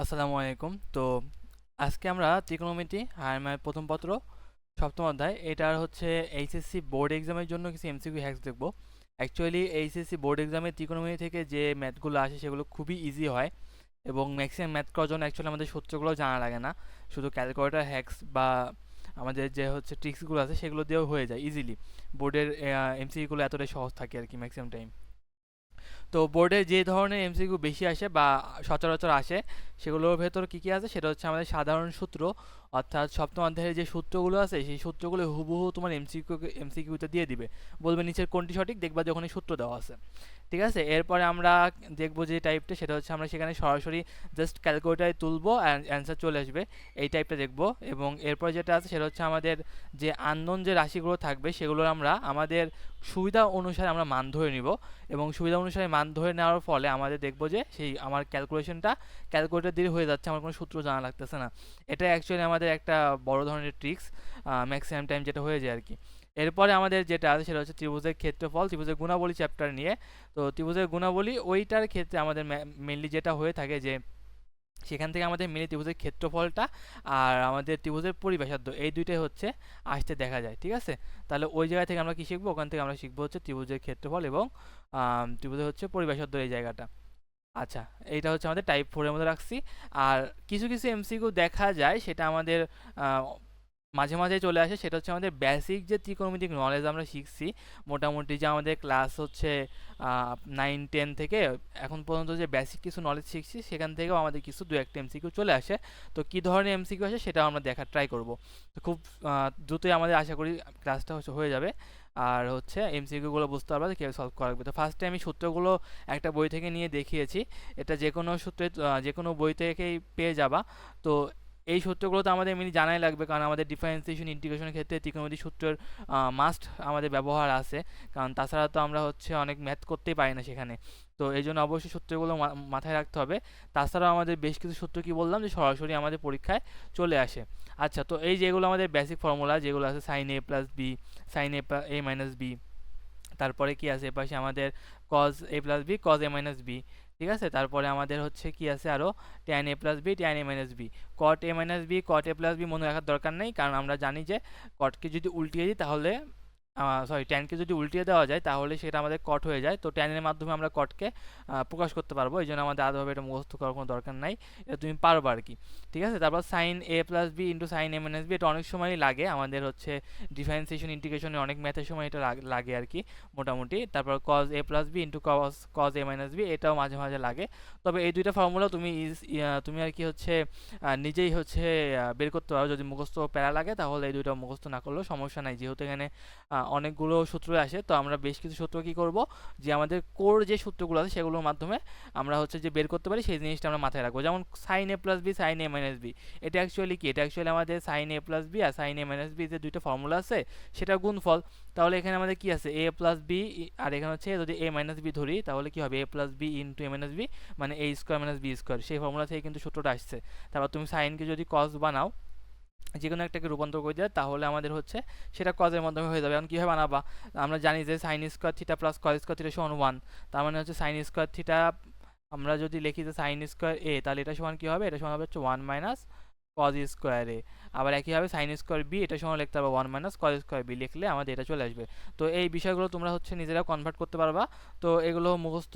আসসালামু আলাইকুম। তো আজকে আমরা ত্রিকোণমিতি হায়ার প্রথম পত্র সপ্তম অধ্যায় এটার হচ্ছে এইচএসসি বোর্ড এক্সামের জন্য কিছু এমসিকিউ হ্যাক্স দেখব। অ্যাকচুয়ালি এইচএসসি বোর্ড এক্সামে ত্রিকোণমিতি থেকে যে ম্যাথগুলো আসে সেগুলো খুবই ইজি হয় এবং ম্যাক্সিমাম ম্যাথ করার জন্য অ্যাকচুয়ালি আমাদের সূত্রগুলো জানা লাগে না, শুধু ক্যালকুলেটর হ্যাক্স বা আমাদের যে হচ্ছে ট্রিক্সগুলো আছে সেগুলো দিয়েও হয়ে যায় ইজিলি। বোর্ডের এমসিকিউগুলো এতটাই সহজ থাকে আর কি ম্যাক্সিমাম টাইম। তো বোর্ডে যে ধরনের এমসিকিউ বেশি আসে বা সচরাচর আসে সেগুলোর ভেতর কী কী আছে সেটা হচ্ছে আমাদের সাধারণ সূত্র, অর্থাৎ সপ্তম অধ্যায়ের যে সূত্রগুলো আছে সেই সূত্রগুলো হুবহু তোমার এমসিকিউতে দিয়ে দিবে, বলবে নিচের কোনটি সঠিক, দেখবা যে ওখানে সূত্র দেওয়া আছে। ঠিক আছে, এরপরে আমরা দেখবো যে টাইপটা সেটা হচ্ছে আমরা সেখানে সরাসরি জাস্ট ক্যালকুলেটারে তুলবো অ্যান্সার চলে আসবে, এই টাইপটা দেখবো। এবং এরপর যেটা আছে সেটা হচ্ছে আমাদের যে আননোন যে রাশিগুলো থাকবে সেগুলোর আমরা আমাদের সুবিধা অনুসারে আমরা মান ধরে নিব এবং সুবিধা অনুসারে মান ধরে নেওয়ার ফলে আমাদের দেখবো যে সেই আমার ক্যালকুলেশনটা ক্যালকুলেটর দিয়ে হয়ে যাচ্ছে, আমার কোনো সূত্র জানা লাগতেছে না। এটা অ্যাকচুয়ালি আমাদের একটা বড় ধরনের ট্রিক্স, ম্যাক্সিমাম টাইম যেটা হয়ে যায় আর কি। এরপরে আমাদের যেটা আছে সেটা হচ্ছে ত্রিভুজের ক্ষেত্রফল, ত্রিভুজের গুণাবলী চ্যাপ্টার নিয়ে। তো ত্রিভুজের গুণাবলী ওইটার ক্ষেত্রে আমাদের মেনলি যেটা হয়ে থাকে যে সেখান থেকে আমাদের মিনি ত্রিভুজের ক্ষেত্রফলটা আর আমাদের ত্রিভুজের পরিব্যাসার্ধ এই দুইটাই হচ্ছে আসতে দেখা যায়। ঠিক আছে, তাহলে ওই জায়গা থেকে আমরা কি শিখবো, ওখান থেকে আমরা শিখবো হচ্ছে ত্রিভুজের ক্ষেত্রফল এবং ত্রিভুজের হচ্ছে পরিব্যাসার্ধ এই জায়গাটা। আচ্ছা, এইটা হচ্ছে আমাদের টাইপ 4 এর মধ্যে রাখছি। আর কিছু কিছু এমসিকিউ দেখা যায় সেটা আমাদের আহ, মাঝে মাঝে চলে আসে, সেটা হচ্ছে আমাদের বেসিক যে ত্রিকোণমিতিক নলেজ আমরা শিখছি মোটামুটি, যে আমাদের ক্লাস হচ্ছে 9-10 থেকে এখন পর্যন্ত যে বেসিক কিছু নলেজ শিখছি সেখান থেকেও আমাদের কিছু দু একটা এমসিকিউ চলে আসে। তো কী ধরনের এমসিকিউ আসে সেটাও আমরা দেখার ট্রাই করব। তো খুব দ্রুতই আমাদের আশা করি ক্লাসটা হচ্ছে হয়ে যাবে আর হচ্ছে এমসিকিউগুলো বুঝতে পারবে যে কীভাবে সলভ করা লাগবে। তো ফার্স্টে আমি সূত্রগুলো একটা বই থেকে নিয়ে দেখিয়েছি, এটা যে কোনো সূত্রে যে কোনো বই থেকেই পেয়ে যাবা। তো এই সূত্রগুলো তো আমাদের এমনি জানাই লাগবে, কারণ আমাদের ডিফারেন্সিয়েশন ইন্টিগ্রেশনের ক্ষেত্রে ত্রিকোণমিতিক সূত্রের মাস্ট আমাদের ব্যবহার আছে, কারণ তাছাড়া তো আমরা হচ্ছে অনেক ম্যাথ করতেই পারি না সেখানে। তো এই জন্য অবশ্যই সূত্রগুলো মাথায় রাখতে হবে। তাছাড়াও আমাদের বেশ কিছু সূত্র কি বললাম যে সরাসরি আমাদের পরীক্ষায় চলে আসে। আচ্ছা, তো এই যেগুলো আমাদের বেসিক ফর্মুলা যেগুলো আছে sine A plus B, sine A minus B, তারপরে কি আছে এপাশে আমাদের cos A plus B, cos A minus B. ঠিক আছে, তারপরে আমাদের হচ্ছে কি আছে আরও tan A plus B, tan A minus B, cot A minus B, cot A plus B মনে রাখার দরকার নেই, কারণ আমরা জানি যে কটকে যদি উল্টিয়ে দিই তাহলে সরি ট্যানকে যদি উল্টিয়ে দেওয়া যায় তাহলে সেটা আমাদের কট হয়ে যায়। তো ট্যানের মাধ্যমে আমরা কটকে প্রকাশ করতে পারবো, এই জন্য আমাদের আলাদাভাবে এটা মুখস্থ করার কোনো দরকার নাই, এটা তুমি পারবা আর কি। ঠিক আছে, তারপর sign A plus B into sign A minus B, এটা অনেক সময়ই লাগে আমাদের হচ্ছে ডিফারেন্সিয়েশন ইন্টিগ্রেশনে অনেক ম্যাথের সময় এটা লাগে আর কি মোটামুটি। তারপর cos A plus B into cos cos A minus B, এটাও মাঝে মাঝে লাগে। তবে এই দুইটা ফর্মুলা তুমি তুমি আর কি হচ্ছে নিজেই হচ্ছে বের করতে পারো, যদি মুখস্থ প্যারা লাগে তাহলে এই দুইটা মুখস্থ না করলেও সমস্যা নাই, যেহেতু এখানে অনেকগুলো সূত্র আসে। তো আমরা বেশ কিছু সূত্র কি করব, যে আমাদের কোর যে সূত্রগুলো আছে সেগুলোর মাধ্যমে আমরা হচ্ছে যে বের করতে পারি সেই জিনিসটা আমরা মাথায় রাখবো। যেমন sign A plus B, sine A minus B, এটা অ্যাকচুয়ালি কি, এটা অ্যাকচুয়ালি আমাদের sign A plus B R sign A minus B যে দুইটা ফর্মুলা আছে সেটা গুণফল। তাহলে এখানে আমাদের কি আছে এ প্লাস বি, আর এখানে হচ্ছে যদি এ মাইনাস বি ধরি তাহলে কি হবে এ প্লাস বি ইন্টু এ মাইনাস বি, মানে এ স্কোয়ার মাইনাস বি স্কোয়ার, সেই ফর্মুলা থেকে কিন্তু সূত্রটা আসছে। তারপর তুমি সাইনকে যদি কস বানাও, যে কোনো একটাকে রূপান্তর করে দেয় তাহলে আমাদের হচ্ছে সেটা কজের মাধ্যমে হয়ে যাবে। এখন কীভাবে বানাবা, আমরা জানি যে sine square theta plus cos square theta সমান 1, তার মানে হচ্ছে সাইন স্কোয়ার থিটা আমরা যদি লিখি যে সাইন স্কোয়ার এ, তাহলে এটা সমান কী হবে, এটা সমান হবে হচ্ছে 1 মাইনাস কজ স্কোয়ার এ। আবার একইভাবে সাইন স্কোয়ার বি, এটা সমান লিখতে হবে 1 মাইনাস কজ স্কোয়ার বি, লিখলে আমাদের এটা চলে আসবে। তো এই বিষয়গুলো তোমরা হচ্ছে নিজেরা কনভার্ট করতে পারবা। তো এগুলো মুখস্থ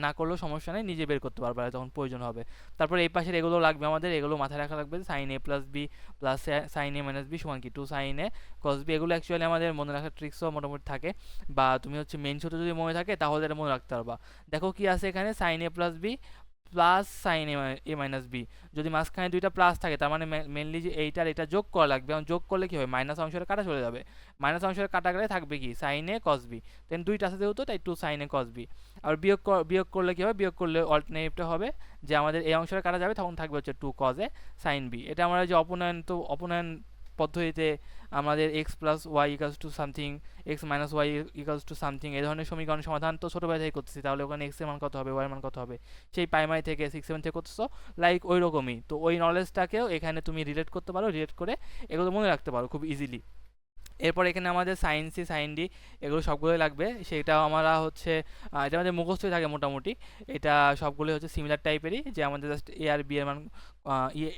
না করলেও সমস্যা নেই, নিজে বের করতে পারবা যখন প্রয়োজন হবে। তারপর এই পাশের এগুলো লাগবে আমাদের, এগুলো মাথায় রাখা লাগবে, sign A plus B plus sign A minus B সমান কি 2 সাইন এ কস বি। এগুলো অ্যাকচুয়ালি আমাদের মনে রাখার ট্রিক্সও মোটামুটি থাকে, বা তুমি হচ্ছে মেন সূত্র যদি মনে থাকে তাহলে এটা মনে রাখতে পারবা। দেখো কি আছে এখানে, sign A plus B plus sign A minus B, যদি মাঝখানে দুইটা প্লাস থাকে তার মানে মেনলি যে এইটার এটা যোগ করা লাগবে। এবং যোগ করলে কি হবে, মাইনাস অংশটা কাটা চলে যাবে, মাইনাস অংশটা কাটা গেলে থাকবে কি সাইন এ কস বি, দেন দুইটা আছে যেহেতু তাই 2 সাইন এ কস বি। আর বিয়োগ করলে কি হবে, বিয়োগ করলে অল্টারনেটিভটা হবে যে আমাদের এই অংশটা কাটা যাবে, তখন থাকবে হচ্ছে 2 কজ এ সাইন বি। এটা আমরা যে অপনয়ন পদ্ধতিতে আমাদের X plus Y equals to something, X minus Y equals to something, এই ধরনের সমীকরণের সমাধান তো ছোটোবেলা থেকে করতেছি, তাহলে ওখানে এক্স এর মান কত হবে, ওয়াই এর মান কত হবে, সেই প্রাইমারি থেকে 6-7 থেকে করতেছো, লাইক ওই রকমই। তো ওই নলেজটাকেও এখানে তুমি রিলেট করতে পারো, রিলেট করে এগুলো মনে রাখতে পারো খুব ইজিলি। এরপর এখানে আমাদের সাইন সি সাইন ডি এগুলো সবগুলোই লাগবে, সেটাও আমরা হচ্ছে এটা আমাদের মুখস্থই থাকে মোটামুটি। এটা সবগুলোই হচ্ছে সিমিলার টাইপেরই, যে আমাদের জাস্ট এ আর বি এর মান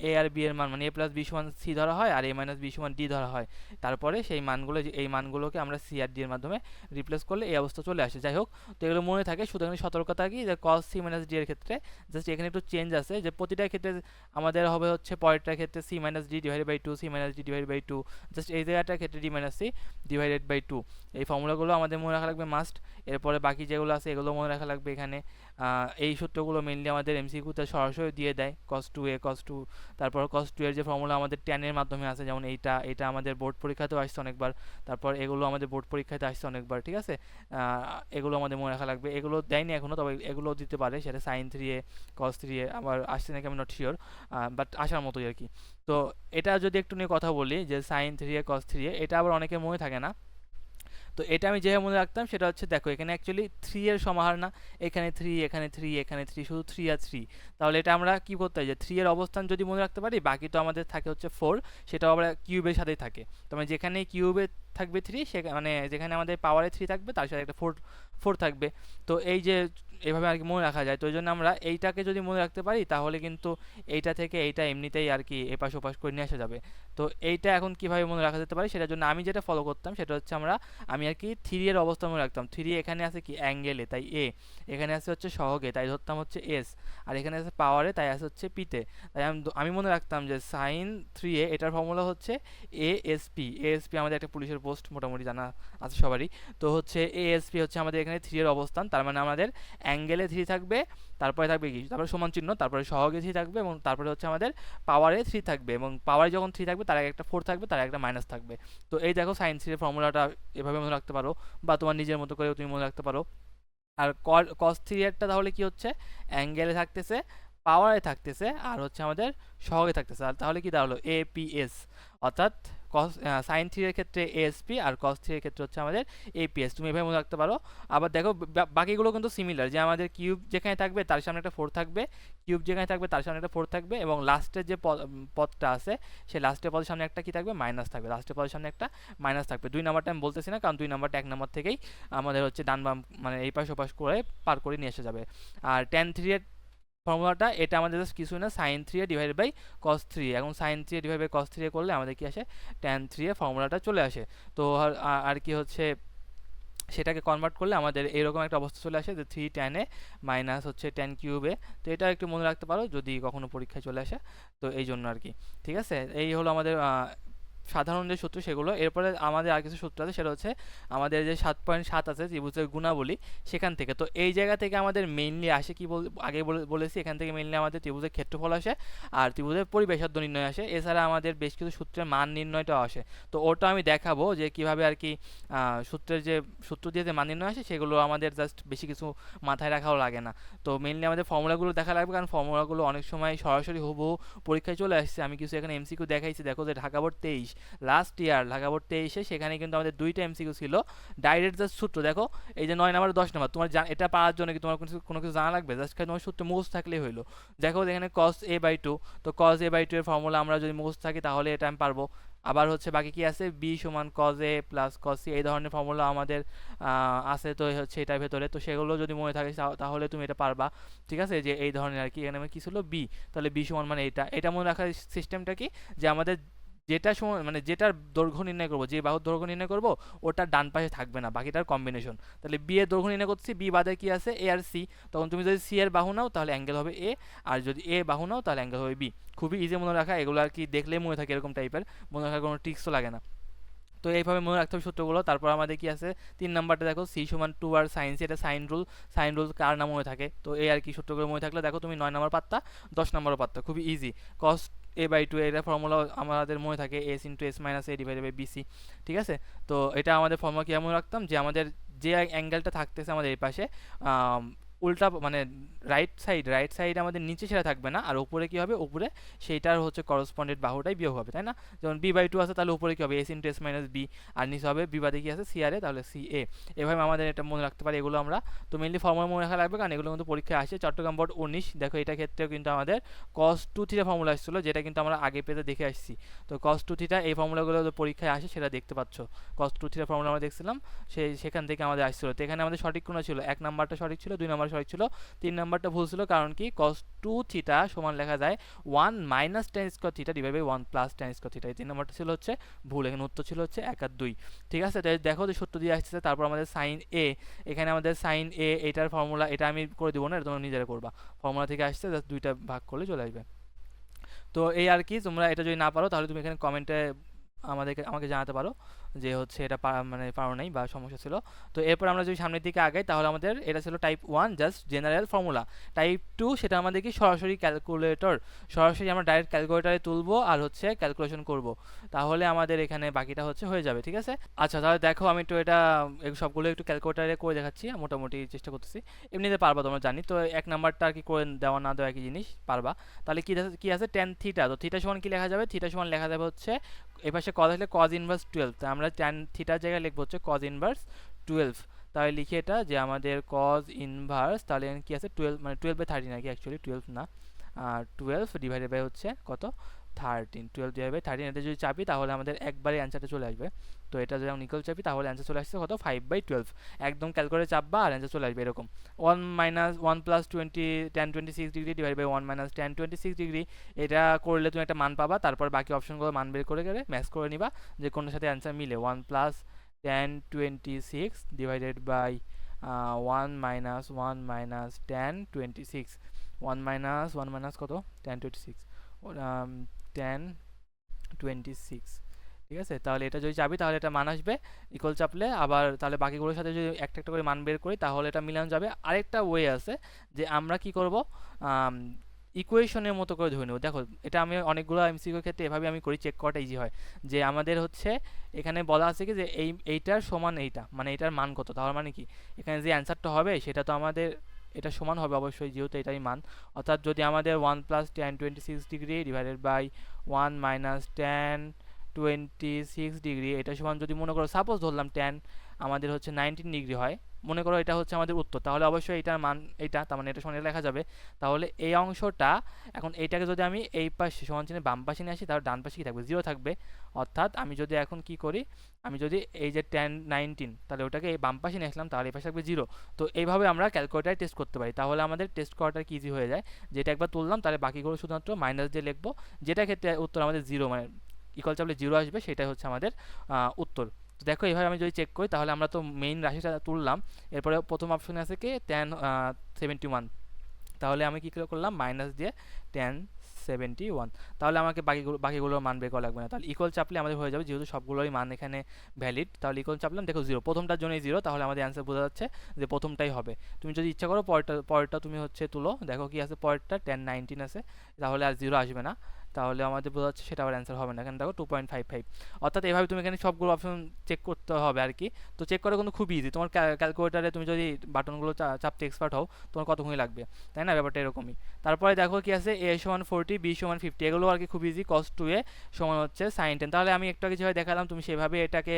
এ আর বি এর মান মানে এ প্লাস বি সমান সি ধরা হয় আর এ মাইনাস বি সমান ডি ধরা হয়। তারপরে সেই মানগুলো এই মানগুলোকে আমরা সি আর ডি এর মাধ্যমে রিপ্লেস করলে এই অবস্থা চলে আসে। যাই হোক, তো এগুলো মনে থাকে, শুধু এখানে সতর্কতা কি যে কস সি মাইনাস ডি এর ক্ষেত্রে জাস্ট এখানে একটু চেঞ্জ আছে, যে প্রতিটার ক্ষেত্রে আমাদের হবে হচ্ছে পরেরটার ক্ষেত্রে C minus D divided by two, C minus D divided by two, just এই জায়গাটার ক্ষেত্রে D minus C divided by two. এই ফর্মুলাগুলো আমাদের মনে রাখা লাগবে মাস্ট। এরপরে বাকি যেগুলো আছে এগুলো মনে রাখা লাগবে এখানে। এই সূত্রগুলো মেনলি আমাদের এমসিকিউতে সরাসরি দিয়ে দেয়, কস টু এ কস টু, তারপর কস টু এর যে ফর্মুলা আমাদের ট্যানের মাধ্যমে আছে, যেমন এইটা এটা আমাদের বোর্ড পরীক্ষাতেও আসছে অনেকবার। তারপর এগুলো আমাদের বোর্ড পরীক্ষাতে আসছে অনেকবার, ঠিক আছে। এগুলো আমাদের মনে রাখা লাগবে। এগুলো দেয়নি এখনও, তবে এগুলো দিতে পারে, সেটা সাইন থ্রি এ কস থ্রি এ আবার আসছে নাকি আমি নট শিওর, বাট আসার মতোই আর কি। তো এটা যদি একটু নিয়ে কথা বলি, যে সাইন থ্রি এ কস থ্রি এ, এটা আবার অনেকের মনে থাকে না। তো এটা আমি যেভাবে মনে রাখতাম সেটা হচ্ছে, দেখো এখানে অ্যাকচুয়ালি থ্রি এর সমাহার না, এখানে থ্রি এখানে থ্রি এখানে থ্রি, শুধু থ্রি আর থ্রি। তাহলে এটা আমরা কি করতে হয়, যে থ্রি এর অবস্থান যদি মনে রাখতে পারি, বাকি তো আমাদের থাকে হচ্ছে ফোর, সেটাও আবার কিউবের সাথেই থাকে। তো মানে যেখানে কিউবে থাকবে থ্রি, সেখানে মানে যেখানে আমাদের পাওয়ারে থ্রি থাকবে তার সাথে একটা ফোর ফোর থাকবে। তো এই যে এভাবে আর কি মনে রাখা যায়। তো ওই জন্য আমরা এইটাকে যদি মনে রাখতে পারি, তাহলে কিন্তু এইটা থেকে এইটা এমনিতেই আর কি এপাশ ওপাশ করে নিয়ে আসা যাবে। তো এইটা এখন কিভাবে মনে রাখা যেতে পারে, সেটার জন্য আমি যেটা ফলো করতাম সেটা হচ্ছে আমি আর কি থ্রি এর অবস্থা মনে রাখতাম। থ্রি এখানে আছে কি অ্যাঙ্গেলে, তাই এ, এখানে আছে হচ্ছে সহগে, তাই ধরতাম হচ্ছে এস, আর এখানে আছে পাওয়ারে, তাই আছে হচ্ছে পিতে। তাই আমি মনে রাখতাম যে সাইন থ্রি এ এটার ফর্মুলা হচ্ছে এএসপি। এএসপি আমাদের একটা পুলিশের পোস্ট, মোটামুটি জানা আছে সবারই। তো হচ্ছে এএসপি হচ্ছে আমাদের এখানে থ্রি এর অবস্থান, তার মানে আমাদের অ্যাঙ্গেলে থ্রি থাকবে, তারপরে থাকবে কি, তারপরে সমান চিহ্ন, তারপরে সহগে থ্রি থাকবে, এবং তারপরে হচ্ছে আমাদের পাওয়ারে থ্রি থাকবে, এবং পাওয়ারে যখন থ্রি থাকবে তার আগে একটা ফোর থাকবে, তার আগে একটা মাইনাস থাকবে। তো এই দেখো সাইন থ্রি এর ফর্মুলাটা এভাবে মনে রাখতে পারো, বা তোমার নিজের মতো করে তুমি মনে রাখতে পারো। আর কস থ্রি এরটা তাহলে কি হচ্ছে, অ্যাঙ্গেলে থাকতেছে, পাওয়ারে থাকতেছে, আর হচ্ছে আমাদের সহগে থাকতেছে, আর তাহলে কি দাঁড়ালো এপিএস। অর্থাৎ কস সাইন থ্রি এর ক্ষেত্রে এএসপি, আর কস থ্রি এর ক্ষেত্রে হচ্ছে আমাদের এপিএস। তুমি এভাবে মনে রাখতে পারো। আবার দেখো বাকিগুলো কিন্তু সিমিলার, যে আমাদের কিউব যেখানে থাকবে তার সামনে একটা ফোর থাকবে, কিউব যেখানে থাকবে তার সামনে একটা ফোর থাকবে, এবং লাস্টের যে পদটা আছে সেই লাস্টের পদের সামনে একটা কি থাকবে, মাইনাস থাকবে। লাস্টের পদের সামনে একটা মাইনাস থাকবে। দুই নাম্বারটা আমি বলতেছি না, কারণ দুই নাম্বারটা এক নাম্বার থেকেই আমাদের হচ্ছে ডান বাম মানে এই পাশ ওপাশ করে পার করে নিয়ে এসে যাবে। আর টেন থ্রি এর ফর্মুলাটা এটা আমাদের জাস্ট কিছুই না, sine three A divide by cos three. এখন sine three A divide by cos three A করলে আমাদের কি আসে, টেন থ্রি এ ফর্মুলাটা চলে আসে। তো আর কি হচ্ছে, সেটাকে কনভার্ট করলে আমাদের এরকম একটা অবস্থা চলে আসে, যে থ্রি টেন এ মাইনাস হচ্ছে টেন কিউবে। তো এটা একটু মনে রাখতে পারো যদি কখনো পরীক্ষায় চলে আসে, তো এই জন্য আর কি। ঠিক আছে, এই হলো আমাদের সাধারণ যে সূত্র সেগুলো। এরপরে আমাদের আর কিছু সূত্র আছে, সেটা হচ্ছে আমাদের যে 7.7 আছে ত্রিভুজের গুণাবলী, সেখান থেকে। তো এই জায়গা থেকে আমাদের মেইনলি আসে কি আগে বলেছি, এখান থেকে মেইনলি আমাদের ত্রিভুজের ক্ষেত্রফল আসে আর ত্রিভুজের পরিবেশার্ধ নির্ণয় আসে। এছাড়া আমাদের বেশ কিছু সূত্রের মান নির্ণয়টাও আসে। তো ওটা আমি দেখাবো যে কিভাবে আর কি সূত্রের যে সূত্র দিয়ে যে মান নির্ণয় আসে সেগুলো আমাদের জাস্ট বেশি কিছু মাথায় রাখাও লাগে না। তো মেইনলি আমাদের ফর্মুলাগুলো দেখা লাগবে, কারণ ফর্মুলাগুলো অনেক সময় সরাসরি হুবহু পরীক্ষায় চলে আসছে। আমি কিছু এখানে এমসিকিউ দেখাইছি, দেখো যে Dhaka board 23 last year, Dhaka board 23-এ সেখানে কিন্তু আমাদের দুইটা এমসিকিউ ছিল ডাইরেক্ট জাস্ট সূত্র। দেখো এই যে 9 নাম্বার 10 নাম্বার, তোমার এটা পাওয়ার জন্য কি তোমার কোনো কিছু জানা লাগবে, জাস্ট খালি তোমার সূত্র মুখস্থ থাকলেই হইলো। দেখো এখানে cos a বাই টু, তো cos a বাই টু এর ফর্মুলা আমরা যদি মুখস্থ থাকি তাহলে এটা আমি পারবো। আবার হচ্ছে বাকি কি আছে, b সমান cos a plus cos c, এই ধরনের ফর্মুলা আমাদের আছে। তো হচ্ছে এটার ভেতরে, তো সেগুলো যদি মনে থাকে তাহলে তুমি এটা পারবা। ঠিক আছে, যে এই ধরনের আর কি। এখানে কি ছিল b, তাহলে b সমান মানে এটা মনে রাখার সিস্টেমটা কি, যে আমাদের যেটা সময় মানে যেটার দৈর্ঘ্য নির্ণয় করবো, যে বাহুর দৈর্ঘ্য নির্ণয় করবো, ওটার ডান পাশে থাকবে না, বাকিটার কম্বিনেশন। তাহলে বি এর দৈর্ঘ্য নির্ণয় করছি, বি বাদে কি আছে এ আর সি, তখন তুমি যদি সি এর বাহু নাও তাহলে অ্যাঙ্গেল হবে এ, আর যদি এ বাহু নাও তাহলে অ্যাঙ্গেল হবে বি। খুবই ইজি মনে রাখা, এগুলো আর কি দেখলেই মনে থাকে, এরকম টাইপের মনে রাখার কোনো ট্রিক্সও লাগে না। তো এইভাবে মনে রাখতে হবে সূত্রগুলো। তারপর আমাদের কি আছে, 3 নাম্বারটা দেখো সি সমান টু আর সাইন সি, এটা সাইন রুল কার না মনে থাকে। তো এই আর কি সূত্রগুলো মনে থাকলে দেখো তুমি 9 নাম্বার পাত্তা, 10 নাম্বারও পাত্তা, খুবই easy. Cos A by two, এটা ফর্মুলা আমাদের মনে থাকে S into S minus A divided by BC. ঠিক আছে, তো এটা আমাদের ফর্মুলা কি মনে রাখতাম, যে আমাদের যে অ্যাঙ্গেলটা থাকতেছে আমাদের এই পাশে উল্টা মানে রাইট সাইড আমাদের নিচে সেটা থাকবে না, আর উপরে কি হবে, উপরে সেইটার হচ্ছে করসপন্ডেড বাহুটাই বিয়োগ হবে, তাই না? যেমন b/2 আছে, তাহলে উপরে কি হবে, s into s minus B, আর নিচে হবে বি বাদে কি আছে, সি আর এ, তাহলে সি এ। এভাবে আমাদের এটা মনে রাখতে পারি, এগুলো আমরা তো মেনলি ফর্মুলা মনে রাখা লাগবে, কারণ এগুলো কিন্তু পরীক্ষায় আসে। চট্টগ্রাম বোর্ড 19 দেখো, এটা ক্ষেত্রেও কিন্তু আমাদের cos 2 থিটা ফর্মুলা আসছিল, যেটা কিন্তু আমরা আগে পেতে দেখে আসছি। তো cos 2 থিটা এই ফর্মুলাগুলো পরীক্ষায় আসে, সেটা দেখতে পাচ্ছ। cos 2 থিটা ফর্মুলা আমরা দেখছিলাম, সেখান থেকে আমাদের আসছিল। তো এখানে আমাদের সঠিক কোনটা ছিল, 1 নাম্বারটা সঠিক ছিল, 2 নাম্বার সঠিক ছিল, 3 নাম্বারটা ভুল ছিল। কারণ কি, cos 2 থিটা সমান লেখা যায় 1 minus tan square theta divide by 1 plus tan square theta. এই 3 নাম্বারটা ছিল হচ্ছে ভুল, এখানে উত্তর ছিল হচ্ছে 1 আর 2। ঠিক আছে, তাই দেখো যে সূত্র দিয়ে আসছে। তারপর আমাদের sin a, এখানে আমাদের sin a এটার ফর্মুলা, এটা আমি করে দিব না, এটা তোমরা নিজেরা করবা। ফর্মুলা থেকে আসছে, জাস্ট দুইটা ভাগ করলে চলে আসবে। তো এই আর কি, তোমরা এটা যদি না পারো তাহলে তুমি এখানে কমেন্টে আমাকে জানাতে পারো যে হচ্ছে এটা মানে পারো নাই বা সমস্যা ছিল। তো এরপর আমরা যদি সামনের দিকে আগাই, তাহলে আমাদের এটা ছিল type 1 just general formula. Type 2 সেটা আমাদের কি সরাসরি ক্যালকুলেটর, সরাসরি আমরা ডাইরেক্ট ক্যালকুলেটরে তুলবো আর হচ্ছে ক্যালকুলেশন করব, তাহলে আমাদের এখানে বাকিটা হচ্ছে হয়ে যাবে। ঠিক আছে, আচ্ছা তাহলে দেখো আমি একটু এটা সবগুলো একটু ক্যালকুলেটরে করে দেখাচ্ছি, মোটামুটি চেষ্টা করতেছি। এমনিতে পারবা তোমরা জানি, তো এক নাম্বারটা আর কি করে দেওয়া না দেওয়া একই জিনিস, পারবা। তাহলে কি আছে tan থিটা, তো থিটা সমান কি লেখা যাবে, থিটা সমান লেখা যাবে হচ্ছে এই পাশে cos আসলে cos ইনভার্স 12, তো আমরা tan থিটার জায়গায় লিখবো হচ্ছে cos ইনভার্স 12। তাহলে লিখি এটা যে আমাদের cos ইনভার্স, তাহলে কি আছে 12, মানে 12/13 নাকি, অ্যাকচুয়ালি 12 না, 12 ডিভাইডেড বাই হচ্ছে কত, 13, 12 ডিভাইড বাই 13, এটা যদি চাপি তাহলে আমাদের একবারে অ্যান্সারটা চলে আসবে। তো এটা যখন ইকুয়াল চাপি তাহলে অ্যান্সার চলে আসছে কত, 5/12। একদম ক্যালকুলেটরে চাপবা আর অ্যান্সার চলে আসবে এরকম, 1 plus 20 tan 26 degree divide by 1 minus tan 26 degree. এটা করলে তুমি একটা মান পাবা, তারপর বাকি অপশনগুলো মান বের করে গেলে ম্যাচ করে নিবা যে কোনটার সাথে অ্যান্সার মিলে। 1 plus tan 26 divided by 1 minus tan 26, 1 minus কত, tan 26, tan 26। ঠিক আছে, তাহলে এটা যদি চাপি তাহলে এটা মান আসবে, ইকুয়াল চাপলে আবার তাহলে বাকিগুলোর সাথে যদি একটা একটা করে মান বের করি তাহলে এটা মিলানো যাবে। আরেকটা ওয়ে আছে যে আমরা কি করব, ইকুয়েশনের মতো করে ধরে নেব। দেখো এটা আমি অনেকগুলো এমসিকিউর ক্ষেত্রে এভাবে আমি করি, চেক করাটা ইজি হয়। যে আমাদের হচ্ছে এখানে বলা আছে কি যে এইটার সমান এইটা, মানে এটার মান কত, তাহলে মানে কি এখানে যে অ্যান্সারটা হবে সেটা তো আমাদের এটা সমান হবে অবশ্যই, যেহেতু এটাই মান। অর্থাৎ যদি আমাদের 1 plus tan 26 degree divided by 1 minus tan 26 degree, এটা সমান যদি মনে করো সাপোজ ধরলাম tan আমাদের হচ্ছে 19 ডিগ্রি হয়, মনে করো এটা হচ্ছে আমাদের উত্তর, তাহলে অবশ্যই এটার মান এইটা, তার মানে এটা সমান লেখা যাবে। তাহলে এই অংশটা, এখন এইটাকে যদি আমি এই পাশে সমান চিহ্নের বাম পাশে নিয়ে আসি তাহলে ডান পাশে কি থাকবে, 0 থাকবে। অর্থাৎ আমি যদি এখন কি করি, আমি যদি এই যে tan 19 তাহলে ওটাকে এই বাম পাশে নিয়ে আসলাম, তাহলে এই পাশে থাকবে 0। তো এইভাবে আমরা ক্যালকুলেটারে টেস্ট করতে পারি, তাহলে আমাদের টেস্ট করাটা কি ইজি হয়ে যায়। যেটা একবার তুললাম তাহলে বাকিগুলো শুধুমাত্র মাইনাস দিয়ে লিখবো, যেটা ক্ষেত্রে উত্তর আমাদের 0, মানে ইকুয়াল চাপলে 0 আসবে, সেটাই হচ্ছে আমাদের উত্তর। তো দেখো এইভাবে আমি যদি চেক করি তাহলে আমরা তো মেইন রাশিটা তুললাম, এরপরে প্রথম অপশনে আছে কি tan 71, তাহলে আমি কি করলাম মাইনাস দিয়ে tan 71, তাহলে আমাকে বাকিগুলোর মান বের করা লাগবে না। তাহলে ইকুয়াল চাপলে আমাদের হয়ে যাবে, যেহেতু সবগুলোই মান এখানে ভ্যালিড, তাহলে ইকুয়াল চাপলাম, দেখো 0, প্রথমটার জন্যই 0, তাহলে আমাদের অ্যান্সার বোঝা যাচ্ছে যে প্রথমটাই হবে। তুমি যদি ইচ্ছা করো পরেরটা তুমি হচ্ছে তুলো, দেখো কি আছে পরেরটা, tan 19 আছে, তাহলে আর 0 আসবে না, তাহলে আমাদের বোঝা যাচ্ছে সেটা আবার অ্যান্সার হবে না। এখানে দেখো 2.55। অর্থাৎ এভাবে তুমি এখানে সবগুলো অপশন চেক করতে হবে আর কি। তো চেক করা কিন্তু খুব ইজি, তোমার ক্যালকুলেটারে তুমি যদি বাটনগুলো চাপতে এক্সপার্ট হও তোমার কতক্ষণই লাগবে, তাই না, ব্যাপারটা এরকমই। তারপরে দেখো কি আছে, a সমান 40, b সমান 50, এগুলো আর কি খুব ইজি। cos 2a সমান হচ্ছে sin 10, তাহলে আমি একটু আগে যেভাবে দেখালাম তুমি সেভাবে এটাকে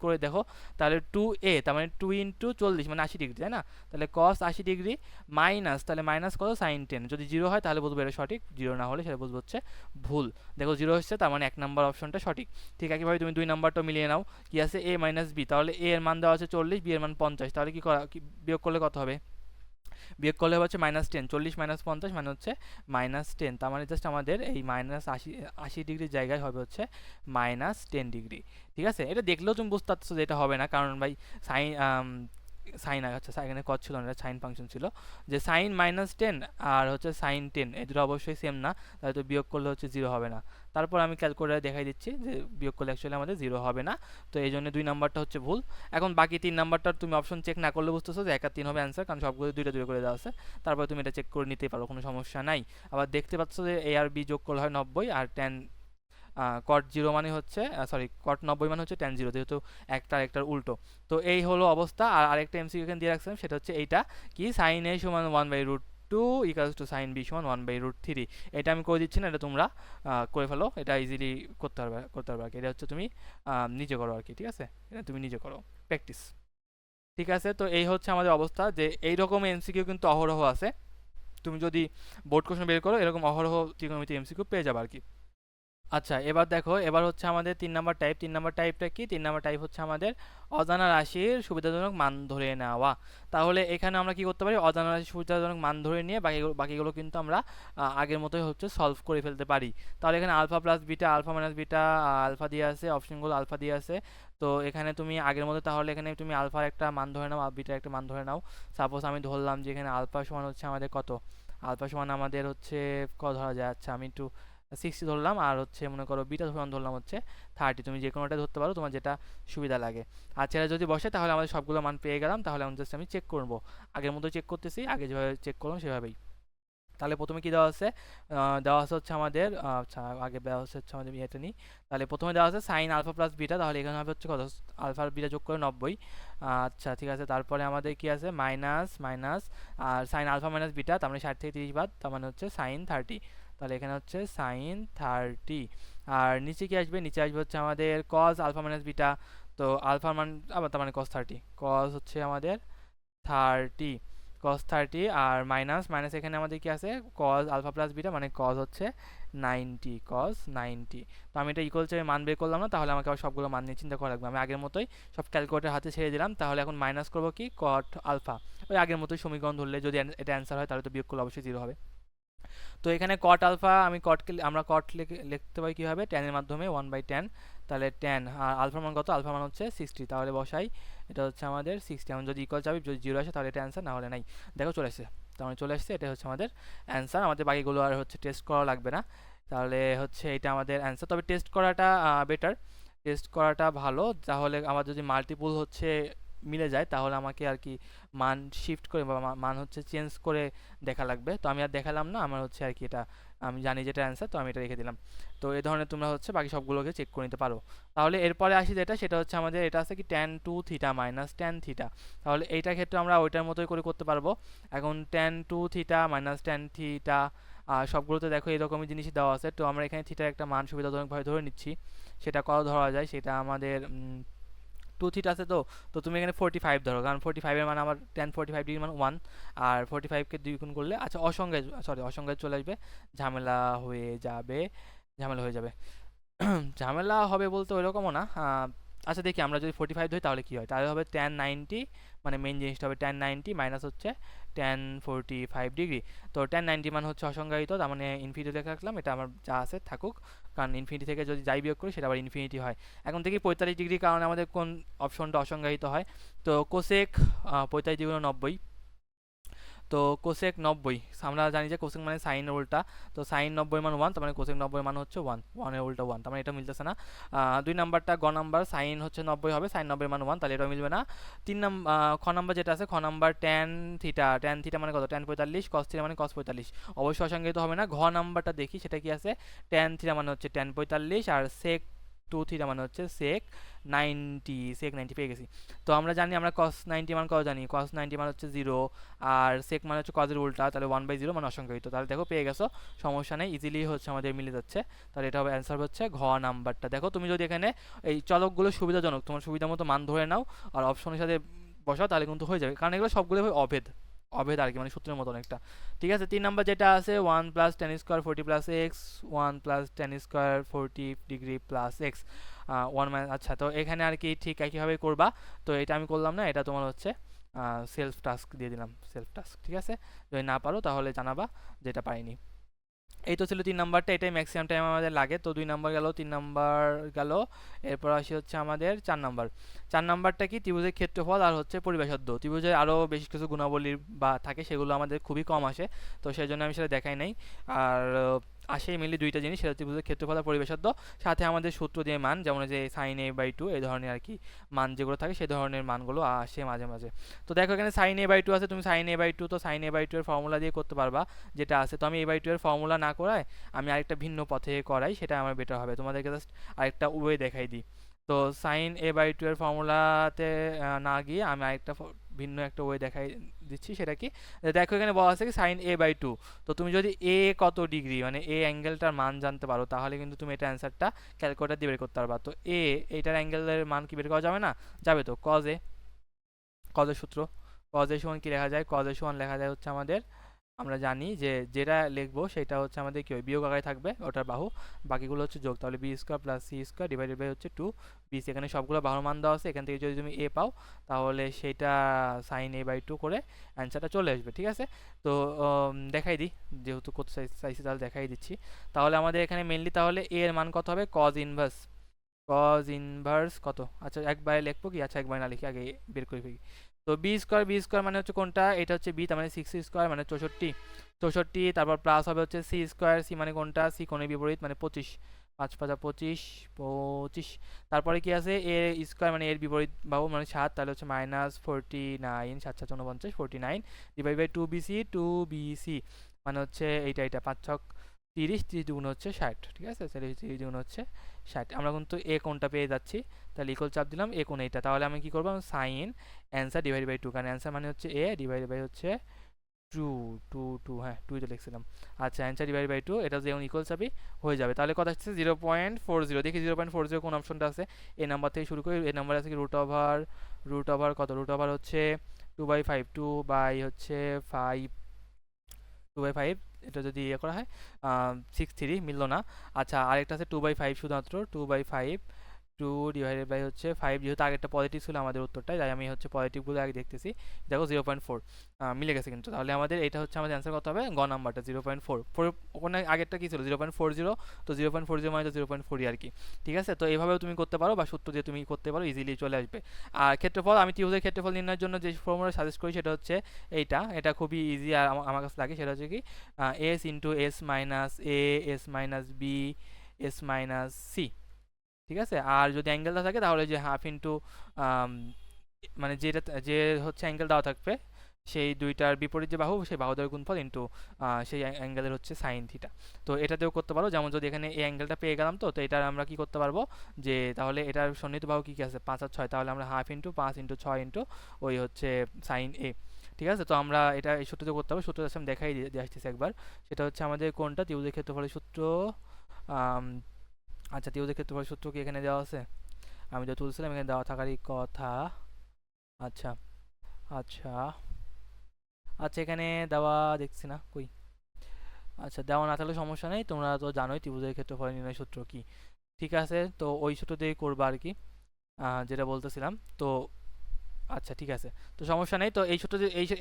করে দেখো। তাহলে 2a তার মানে 2 ইন্টু 40 মানে 80 ডিগ্রি, তাই না, তাহলে cos 80 ডিগ্রি মাইনাস, তাহলে মাইনাস কত, sin 10, যদি 0 হয় তাহলে বুঝবো এটা সঠিক, 0 না হলে সেটা বুঝবো হচ্ছে ভুল। দেখো 0 হচ্ছে, তার মানে 1 নাম্বার অপশনটা সঠিক। ঠিক একইভাবে তুমি 2 নাম্বারটা মিলিয়ে নাও, কি আছে a মাইনাস b, তাহলে a এর মান দেওয়া আছে 40, b এর মান 50, তাহলে কি বিয়োগ করলে কত হবে, বিয়োগ করলে হচ্ছে -10, 40 মাইনাস 50 মানে হচ্ছে -10, তার মানে জাস্ট আমাদের এই -80 ডিগ্রির জায়গায় হবে হচ্ছে -10 ডিগ্রি। ঠিক আছে, এটা দেখলেও তুমি বুঝতে পারছো যে এটা হবে না, কারণ ভাই সাইন সাইন আচ্ছা এখানে কজ ছিল না, সাইন ফাংশন ছিল, যে সাইন -10 আর হচ্ছে সাইন 10 এই দুটো অবশ্যই সেম না, তাহলে তো বিয়োগ করলে হচ্ছে 0 হবে না। তারপর আমি ক্যালকুলেটারে দেখাই দিচ্ছি যে বিয়োগ করলে অ্যাকচুয়ালি আমাদের 0 হবে না, তো এই জন্য 2 নাম্বারটা হচ্ছে ভুল। এখন বাকি 3 নাম্বারটা তুমি অপশন চেক না করলে বুঝতেছো যে 1 আর 3 হবে অ্যান্সার, কারণ সবগুলো দুইটা দুইটা করে দেওয়া আছে। তারপর তুমি এটা চেক করে নিতেই পারো, কোনো সমস্যা নাই। আবার দেখতে পাচ্ছ যে a আর b যোগ করলে হয় 90, আর tan কট 0 মানে হচ্ছে কট 90 মানে হচ্ছে tan 0, যেহেতু একটার উল্টো। তো এই হলো অবস্থা। আর আরেকটা এমসিকিউ এখানে দিয়ে রাখছিলাম, সেটা হচ্ছে এইটা কি, সাইন এ সমান 1/√2 ইকুয়ালস টু সাইন বি সমান 1/√3। এটা আমি করে দিচ্ছি না, এটা তোমরা করে ফেলো, এটা ইজিলি করতে পারবে আর কি। এটা হচ্ছে তুমি নিজে করো আর কি, ঠিক আছে, এটা তুমি নিজে করো, প্র্যাকটিস। ঠিক আছে, তো এই হচ্ছে আমাদের অবস্থা, যে এইরকম এমসিকিউ কিন্তু অহরহ আছে। তুমি যদি বোর্ড কোশ্চেন বের করো, এরকম অহরহ ত্রিকোণমিতি এমসিকিউ পেয়ে যাবে আর কি। আচ্ছা, এবার দেখো, এবার হচ্ছে আমাদের 3 নাম্বার টাইপ। 3 নাম্বার টাইপটা কি? 3 নাম্বার টাইপ হচ্ছে আমাদের অজানা রাশির সুবিধাজনক মান ধরে নেওয়া। তাহলে এখানে আমরা কি করতে পারি? অজানা রাশির সুবিধাজনক মান ধরে নিয়ে বাকিগুলো কিন্তু আমরা আগের মতোই হচ্ছে সলভ করে ফেলতে পারি। তাহলে এখানে alpha plus beta, alpha minus beta, alpha দিয়ে আছে, অপশনগুলো আলফা দিয়ে আছে। তো এখানে তুমি আগের মতো, তাহলে এখানে তুমি আলফার একটা মান ধরে নাও আর বিটার একটা মান ধরে নাও। সাপোজ আমি ধরলাম যে এখানে আলফা সমান হচ্ছে আমাদের কত, আলফা সমান আমাদের হচ্ছে কত ধরা যায়, আচ্ছা আমি একটু 60 ধরলাম, আর হচ্ছে মনে করো বিটা সমান ধরলাম হচ্ছে 30। তুমি যে কোনোটা ধরতে পারো, তোমার যেটা সুবিধা লাগে। আর ছেড়ে যদি বসে, তাহলে আমাদের সবগুলো মান পেয়ে গেলাম। তাহলে এখন জাস্ট আমি চেক করবো, আগের মতো চেক করতেছি, আগে যেভাবে চেক করলাম সেভাবেই। তাহলে প্রথমে কি দেওয়া আছে? দেওয়া আছে হচ্ছে আমাদের, আচ্ছা আগে দেওয়া হচ্ছে আমাদের ইয়েটা নিই। তাহলে প্রথমে দেওয়া আছে সাইন আলফা প্লাস বিটা, তাহলে এখানে হবে হচ্ছে কত, আলফা আর বিটা যোগ করে 90। আচ্ছা ঠিক আছে, তারপরে আমাদের কি আছে, মাইনাস মাইনাস, আর সাইন আলফা মাইনাস বিটা, তার মানে 60 থেকে 30 বাদ, তার মানে হচ্ছে সাইন 30। তাহলে এখানে হচ্ছে সাইন 30। আর নিচে কি আসবে? নিচে আসবে হচ্ছে আমাদের কজ আলফা মাইনাস বিটা। তো আলফার মান আবার, তার মানে কজ 30, কজ হচ্ছে আমাদের 30, কস 30। আর মাইনাস মাইনাস, এখানে আমাদের কি আছে, কজ আলফা প্লাস বিটা, মানে কজ হচ্ছে 90, কজ 90। তো আমি এটা ইকুয়াল চেয়ে মান বের করলাম না, তাহলে আমাকে আবার সবগুলো মান নিয়ে চিন্তা করা লাগবে। আমি আগের মতোই সব ক্যালকুলেটর হাতে ছেড়ে দিলাম। তাহলে এখন মাইনাস করবো কি, কট আলফা, ওই আগের মতোই সমীকরণ ধরলে, যদি এটা অ্যান্সার হয় তাহলে তো বিয়োগ করলে অবশ্যই 0 হবে। তো এখানে কট আলফা, আমরা কট লিখতে পারি কীভাবে, ট্যানের মাধ্যমে 1/10। তাহলে 10, আর আলফার মান কত, আলফার মান হচ্ছে 60, তাহলে বসাই, এটা হচ্ছে আমাদের 60। এখন যদি ইকুয়াল চাবি, যদি 0 আসে তাহলে এটা অ্যান্সার, না হলে নাই। দেখো চলে আসছে, তার মানে চলে আসছে, এটা হচ্ছে আমাদের অ্যান্সার। আমাদের বাকিগুলো আর হচ্ছে টেস্ট করা লাগবে না। তাহলে হচ্ছে এটা আমাদের অ্যান্সার। তবে টেস্ট করাটা বেটার, টেস্ট করাটা ভালো। তাহলে আমার যদি মাল্টিপুল হচ্ছে মিলে যায়, তাহলে আমাকে আর কি মান শিফট করে বা মান হচ্ছে চেঞ্জ করে দেখা লাগবে। তো আমি আর দেখালাম না, আমার হচ্ছে আর কি এটা আমি জানি যেটা অ্যান্সার, তো আমি এটা রেখে দিলাম। তো এই ধরনের তোমরা হচ্ছে বাকি সবগুলোকে চেক করে নিতে পারো। তাহলে এরপরে আসি যেটা, সেটা হচ্ছে আমাদের এটা আছে কি tan 2 theta minus tan theta. তাহলে এইটার ক্ষেত্রে আমরা ওইটার মতোই করে করতে পারবো। এখন tan 2 theta minus tan theta, সবগুলোতে দেখো এরকমই জিনিসই দেওয়া আছে। তো আমরা এখানে থিটার একটা মান সুবিধাজনকভাবে ধরে নিচ্ছি। সেটা কত ধরা যায়, সেটা আমাদের 2 থিটা আছে। তো তো তুমি এখানে 45 ধরো, কারণ 45 এর মানে আমার tan 45 ডিগ্রি মানে 1। আর 45 কে 2 গুণ করলে, আচ্ছা অসংখ্যায় চলে আসবে, ঝামেলা হয়ে যাবে, ঝামেলা হয়ে যাবে। ঝামেলা হবে বলতে ওইরকমও না। আচ্ছা দেখি, আমরা যদি 45 ধরি তাহলে কি হয়, তাহলে হবে tan 90, মানে মেইন জিনিসটা হবে tan 90 মাইনাস হচ্ছে tan 45 ডিগ্রি। তো tan 90 মান হচ্ছে অসংজ্ঞায়িত, তার মানে ইনফিনিটি লেখা রাখলাম, এটা আমার যা আছে থাকুক, কারণ ইনফিনিটি থেকে যদি যাই বিয়োগ করি সেটা আবার ইনফিনিটি হয়। এখন থেকে 45 ডিগ্রি কারণে আমাদের কোন অপশনটা অসংজ্ঞায়িত হয়? তো কোসেক 45 ডিগ্রি 90। তো কোসেক 90, আমরা জানি যে কোসেক মানে সাইনের উল্টা। তো সাইন 90 মান 1, তার মানে কোসেক 90 মান হচ্ছে 1, 1 এর উল্টা 1, তার মানে এটা মিলতেছে না। 2 নাম্বারটা গ নাম্বার, সাইন হচ্ছে 90 হবে, সাইন 90 মান 1, তাহলে এটা মিলবে না। 3 নাম্বার, খ নাম্বার যেটা আছে, খ number tan theta, tan theta মানে কত, tan 45, cos থিটা মানে cos 45, অবশ্যই অসংজ্ঞায়িত হবে না। ঘ নাম্বারটা দেখি, সেটা কি আছে, tan থিটা মানে হচ্ছে tan 45, আর sec 2 থিটা মানে হচ্ছে sec 90, sec 90 পেয়ে গেছি। তো আমরা জানি, আমরা cos 90 মান কত জানি, cos 90 মান হচ্ছে 0, আর sec মানে হচ্ছে cos এর উল্টা, তাহলে 1/0 মানে অসংখ্যায়িত। তাহলে দেখো পেয়ে গেছো, সমস্যা নেই, ইজিলি হচ্ছে আমাদের মিলে যাচ্ছে। তাহলে এটা হবে অ্যান্সার হচ্ছে ঘ নাম্বারটা। দেখো তুমি যদি এখানে এই চলকগুলো সুবিধাজনক, তোমার সুবিধা মতো মান ধরে নাও আর অপশনের সাথে বসাও, তাহলে কিন্তু হয়ে যাবে, কারণ এগুলো সবগুলো অভেদ, অভেদ আর কি, মানে সূত্রের মতো অনেকটা। ঠিক আছে, 3 নাম্বার যেটা আছে 1 plus tan square 40 plus x, 1 plus tan square 40 degree plus x, 1 minus, আচ্ছা তো এখানে আর কি ঠিক একইভাবে করবা। তো এটা আমি করলাম না, এটা তোমার হচ্ছে সেলফ টাস্ক দিয়ে দিলাম, সেলফ টাস্ক। ঠিক আছে, যদি না পারো তাহলে জানাবা যেটা পারিনি। এই তো ছিল 3 নাম্বারটা, এটাই ম্যাক্সিমাম টাইম আমাদের লাগে। তো 2 নাম্বার গেল, 3 নাম্বার গেল, এরপর আসি হচ্ছে আমাদের 4 নাম্বার। 4 নাম্বারটা কি, ত্রিভুজের ক্ষেত্রফল আর হচ্ছে পরিব্যাসার্ধ। ত্রিভুজের আরও বেশ কিছু গুণাবলী বা থাকে, সেগুলো আমাদের খুবই কম আসে, তো সেই জন্য আমি সেটা দেখাই নাই। আর আসে মেনলি দুইটা জিনিস, সেটা হচ্ছে ত্রিভুজের ক্ষেত্রফল আর পরিবেশার্ধ, সাথে আমাদের সূত্র দিয়ে মান, যেমন যে সাইন এ বাই টু এই ধরনের আর কি মান যেগুলো থাকে সেই ধরনের মানগুলো আসে মাঝে মাঝে। তো দেখো এখানে সাইন এ বাই টু আছে, তুমি সাইন এ বাই টু তো সাইন এ বাই টু এর ফর্মুলা দিয়ে করতে পারবা যেটা আছে। তো আমি এ বাই টু এর ফর্মুলা না করায় আমি আরেকটা ভিন্ন পথে করাই, সেটা আমার বেটার হবে। তোমাদেরকে জাস্ট আরেকটা ওয়ে দেখাই দিই। তো সাইন এ বাই টু এর ফর্মুলাতে না গিয়ে আমি আরেকটা ভিন্ন একটা ওয়ে দেখাই দিচ্ছি। সেটা কি, দেখো এখানে বলা আছে কি সাইন এ বাই টু। তো তুমি যদি এ কত ডিগ্রি মানে এ অ্যাঙ্গেলটার মান জানতে পারো, তাহলে কিন্তু তুমি এটা অ্যান্সারটা ক্যালকুলেটর দিয়ে বের করতে পারবা। তো এইটার অ্যাঙ্গেলের মান কি বের করা যাবে না? যাবে। তো কজের সূত্র, কজের সমান কি লেখা যায়? কজের সমান লেখা যায় হচ্ছে আমাদের, আমরা জানি যে যেটা লিখবো সেটা হচ্ছে আমাদের কি বিয়োগ আকারে থাকবে ওটার বাহু, বাকিগুলো হচ্ছে যোগ। তাহলে B square plus C square divided by হচ্ছে টু বি। এখানে সবগুলো বাহুর মান দেওয়া আছে, এখান থেকে যদি তুমি এ পাও তাহলে সেটা সাইন এ বাই টু করে অ্যান্সারটা চলে আসবে। ঠিক আছে, তো দেখাই দিই, যেহেতু করতে চাইছি তাহলে দেখাই দিচ্ছি। তাহলে আমাদের এখানে মেনলি তাহলে এ এর মান কত হবে? কজ ইনভার্স কত? আচ্ছা একবারে লিখবো কি? আচ্ছা একবারে না লিখে আগে বের করে ফেলি। তো বি স্কোয়ার মানে হচ্ছে কোনটা? এটা হচ্ছে বি, তার মানে সিক্স স্কোয়ার মানে 64, তারপর প্লাস হবে হচ্ছে সি স্কোয়ার, সি মানে কোনটা? সি কোণের বিপরীত মানে 25, 5 5 25, তারপরে কি আছে? এ স্কোয়ার মানে এর বিপরীত বাহু মানে 7, তাহলে হচ্ছে -49, 7 7 49, 49 ডিভাইড বাই 2bc মানে হচ্ছে এইটা 5 6 30, 30 দুগুণ হচ্ছে 60। ঠিক আছে, তাহলে 30 দুগুণ হচ্ছে 60। আমরা কিন্তু এ কোণটা পেয়ে যাচ্ছি, তাহলে ইকুয়াল চাপ দিলাম এ কোণ এইটা। তাহলে আমি কি করবো? Sine answer divide by two, কারণ অ্যান্সার মানে হচ্ছে এ ডিভাইড বাই হচ্ছে টু টু হ্যাঁ টুই তো লিখছিলাম। আচ্ছা অ্যান্সার ডিভাইড বাই টু, এটা যেমন ইকুয়াল চাপি হয়ে যাবে। তাহলে কথা হচ্ছে 0.40, দেখি 0.40 কোন অপশনটা আছে। এ নাম্বার থেকে শুরু করি, এ নাম্বার আছে কি রুট ওভার কত? রুট ওভার হচ্ছে 2/5, 2 বাই হচ্ছে 5, 2/5, এটা যদি ইয়ে করা হয় 6 3 মিললো না। আচ্ছা আরেকটা আছে 2/5, শুধুমাত্র 2/5, 2 ডিভাইডেড বাই হচ্ছে 5, যেহেতু আগেরটা পজিটিভ ছিল আমাদের উত্তরটাই, তাই আমি হচ্ছে পজিটিভগুলো আগে দেখতেছি। দেখো 0.4 মিলে গেছে কিন্তু। তাহলে আমাদের এটা হচ্ছে আমাদের অ্যান্সার কত হবে? গ নাম্বারটা 0.4। ওখানে আগেরটা কি ছিল? 0.40, তো 0.40 মানে তো 0.4 আর কি। ঠিক আছে, তো এইভাবেও তুমি করতে পারো বা সূত্র দিয়ে তুমি করতে পারো, ইজিলি চলে আসবে। আর ক্ষেত্রফল, আমি ত্রিভুজের ক্ষেত্রফল নির্ণয়ের জন্য যে ফর্মুলা সাজেস্ট করি সেটা হচ্ছে এটা খুবই ইজি আর আমার কাছে লাগে। সেটা হচ্ছে কি S into S minus A, S minus B, S minus C. ঠিক আছে, আর যদি অ্যাঙ্গেলটা থাকে তাহলে যে হাফ ইন্টু মানে যে হচ্ছে অ্যাঙ্গেল দেওয়া থাকবে সেই দুইটার বিপরীত যে বাহু, সেই বাহুদের গুণফল ইন্টু সেই অ্যাঙ্গেলের হচ্ছে সাইন থিটা। তো এটাতেও করতে পারো, যেমন যদি এখানে এই অ্যাঙ্গেলটা পেয়ে গেলাম, তো এটার আমরা কি করতে পারবো যে তাহলে এটার সন্নিহিত বাহু কি কি আছে? 5 আর 6, তাহলে আমরা হাফ ইন্টু 5 ইন্টু 6 ইন্টু ওই হচ্ছে সাইন এ। ঠিক আছে, তো আমরা এটা এই সূত্রতে করতে হবে। সূত্র আমি দেখাই দিয়ে আসতেছি একবার। সেটা হচ্ছে আমাদের কোনটা? ত্রিভুজের ক্ষেত্রফলের সূত্র। আচ্ছা ত্রিভুজের ক্ষেত্রফলের সূত্র কি এখানে দেওয়া আছে? আমি তো তুলছিলাম, এখানে দেওয়া থাকারই কথা। আচ্ছা আচ্ছা আচ্ছা এখানে দেওয়া দেখছি না কই। আচ্ছা দেওয়া না থাকলে সমস্যা নেই, তোমরা তো জানোই ত্রিভুজের ক্ষেত্রফল নির্ণয় সূত্র কি। ঠিক আছে, তো ওই সূত্র দিয়ে করবা আর কি, যেটা বলতেছিলাম। তো আচ্ছা ঠিক আছে, তো সমস্যা নেই। তো এই সূত্র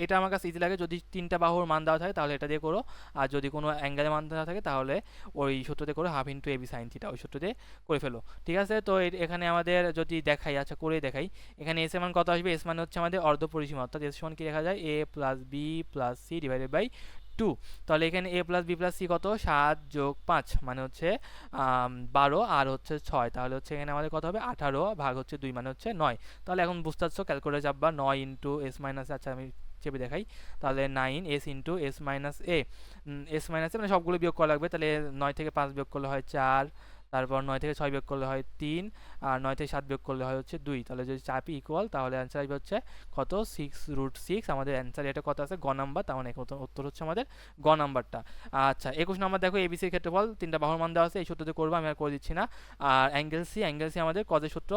এটা আমার কাছে ইজি লাগে, যদি তিনটা বাহুর মান দেওয়া থাকে তাহলে এটা দিয়ে করো, আর যদি কোনো অ্যাঙ্গেলের মান দেওয়া থাকে তাহলে ওই সূত্রতে করো half into AB sine theta, ওই সূত্র দিয়ে করে ফেলো। ঠিক আছে, তো এখানে আমাদের যদি দেখাই, আচ্ছা করে দেখাই, এখানে এস এর মান কত আসবে? এস মানে হচ্ছে আমাদের অর্ধ পরিসীমা, অর্থাৎ এস সমান কি লেখা যায়? A plus B plus C divided by two. তাহলে এখানে A plus B plus C কত? 7 যোগ 5 মানে হচ্ছে 12 আর হচ্ছে 6, তাহলে হচ্ছে এখানে আমাদের কত হবে? 18 ভাগ হচ্ছে 2 মানে হচ্ছে 9। তাহলে এখন বুঝতে পারছো, ক্যালকুলেটর চাপবা 9 ইন্টু এস মাইনাস, আচ্ছা আমি চেপে দেখাই, তাহলে 9 S into S minus A, S minus এ মানে সবগুলো বিয়োগ করা লাগবে। তাহলে 9 থেকে 5 বিয়োগ করলে হয় 4, তারপর 9 থেকে 6 বিয়োগ করলে হয় 3, আর 9 থেকে 7 বিয়োগ করলে হয় হচ্ছে 2। তাহলে যদি চাপি ইকুয়াল, তাহলে অ্যান্সার আসবে হচ্ছে কত? 6√6। আমাদের অ্যান্সার এটা কত আছে? গ নাম্বার, তার মানে উত্তর হচ্ছে আমাদের গ নাম্বারটা। আচ্ছা 21 নাম্বার দেখো, এবিসির ক্ষেত্রফল, তিনটা বাহুর মান দেওয়া আছে, এই সূত্রতে করবো, আমি আর করে দিচ্ছি না। আর অ্যাঙ্গেল সি আমাদের কজের সূত্র